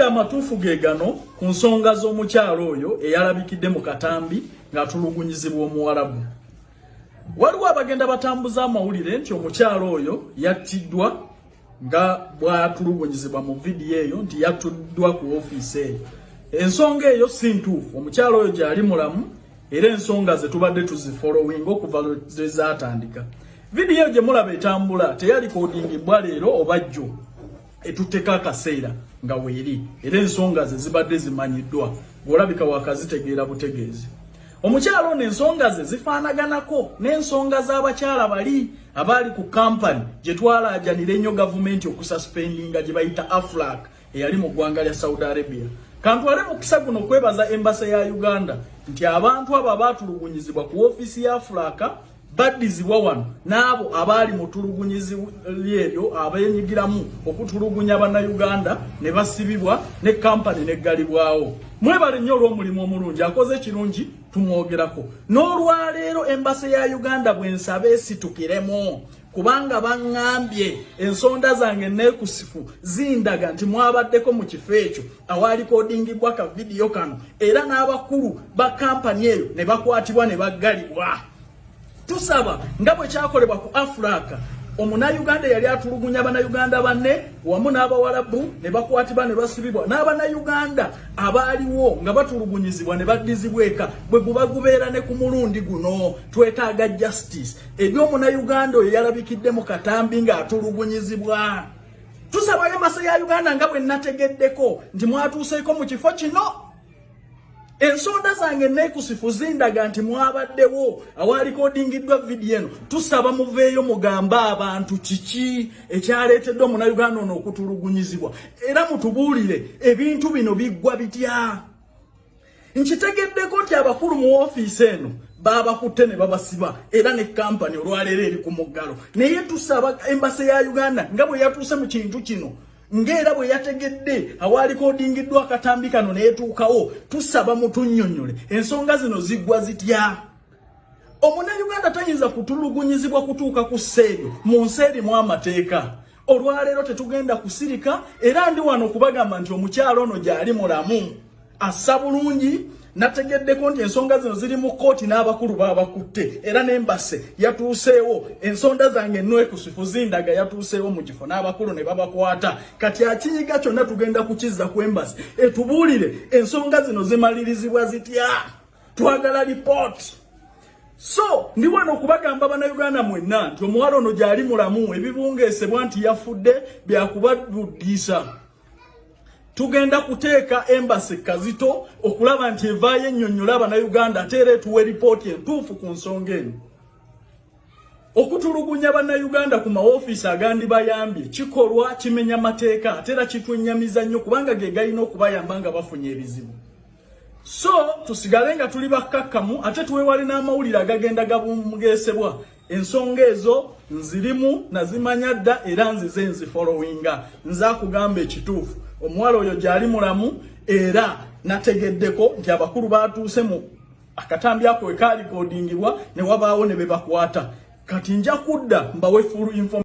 Amakulu amatuufu ge gano ku nsonga z'omukyalo oyo eyalabikidde mu Katambi ng'atulugunyizibwa Omuwarabu. Waliwo abagenda batambuza amawulire nti omukyalo oyo yattiddwa nga bw'atulugunyizibwa mu vidiyo eyo nti yattuddwa ku ofiisi eyo. Ensonga eyo si ntuufu. Omukyalo oyo gy'ali mulamu era ensonga ze tubadde tuzifolowinga okuva lwe zaatandika. Vidiyo gye mulaba etambula teyalikodingibwa leero oba jjo etutteko akaseera nga weeri era ensonga ze zibadde zimanyiddwa ng'olabika wakazitegeera butegeezi. Omukyalo ono ensonga ze zifaanaganako n'ensonga z'abakyala bali abaali ku kampani gye twalaajanira ennyo gavumenti okususpendinga gye bayita Aflac eyali mu ggwanga lya Saudi Arabia. Kantwale mukisa guno kwebaza embasa ya Uganda nti abantu abo abaatulugunyizibwa ku ofiisi ya Aflac baddizibwa wano n'abo abaali mu tulugunyizi eryo abeenyigiramu okutulugunya bannayuganda ne basibibwa ne kampani neggalibwawo. Mwebale nnyo olw'omulimu omulungi, akoze kirungi tumwogerako. N'olwaleero embasa ya Uganda bw'ensaba esitukiremu kubanga baŋŋambye ensonda zange neekusifu zindaga nti mwabaddeko mu kifo ekyo awaalikodingibwa ka vidiyo kano era n'abakulu ba kampani eyo ne bakwatibwa ne baggalibwa. Tusaba nga bwe kyakolebwa ku Aflac, Omunayuganda yali atulugunya bannayuganda banne wamu n'Abawarabu ne bakwatibwa ne basibibwa, n'Abannayuganda abaaliwo nga batulugunyizibwa ne baddizibwa eka. Bwe guba gubeera ne ku mulundi guno twetaaga justice. Eby'Omunayuganda oyo yalabikidde mu Katambi ng'atulugunyizibwa. Tusaba embasa ya Uganda nga bwe nategeddeko nti mwatuuseeko mu kifo kino. Ensonda zange neekusifu zindaga nti mwabaddewo awaalikodingiddwa vidiyo eno. Tusaba muveeyo mugambe abantu kiki ekyaleetedde Omunayuganda ono okutulugunyizibwa era mutubuulire ebintu bino biggwa bitya. Nkitegeddeko nti abakulu mu ofiisi eno babakutte ne babasiba era ne kampani olwaleero eri ku muggalo. Naye tusaba embasa ya Uganda nga bwe yatuuse mu kintu kino ngera bwe yategedde awaalikodingiddwa Akatambi kano neetuukawo, tusaba mutunnyonnyole ensonga zino ziggwa zitya. Omunnayuganda tayinza kutulugunyizibwa kutuuka ku sseeyo mu nsi erimu amateeka. Olwaleero tetugenda kusirika era ndi wano okubagamba nti omukyalo ono gy'ali mulamu assa bulungi. Nategeddeko nti ensonga zino ziri mu kkooti n'abakulu baabakutte era n'embase yatuuseewo. Ensonda zange neekusifu zindaga yatuuseewo mu kifo n'abakulu ne babakwata. Kati akinyiga kyonna tugenda kukizza ku embase etubuulire ensonga zino zimalirizibwa zitya. Twagala lipooti. So ndi wano okubagamba bannayuganda mwenna nti omuwala ono gy'ali mulamu, ebibungeesebwa nti yafudde byakubaduddiisa. Tugenda kuteeka embasi kazito okulaba nti evaayo ennyonnyola Bannayuganda ate era etuwe lipooti entuufu ku nsonga eno. Okutulugunya Bannayuganda ku maofiisi agandi bayambye kikolwa kimenya mateeka ate era kitwennyamiza nnyo kubanga ge galina okubayamba nga bafunye ebizibu. So tusigale nga tuli bakkakkamu ate tuweewale n'amawulire agagenda gabungeesebwa. Ensonga ezo nzirimu nazimanya dda era nzize nzifolowinga. Nze akugamba ekituufu omuwala oyo gy'ali mulamu era nategeddeko nti abakulu baatuuse mu Akatambi ako ekaalikodingibwa ne wabaawo ne be bakwata. Kati nja kudda mbawe full information.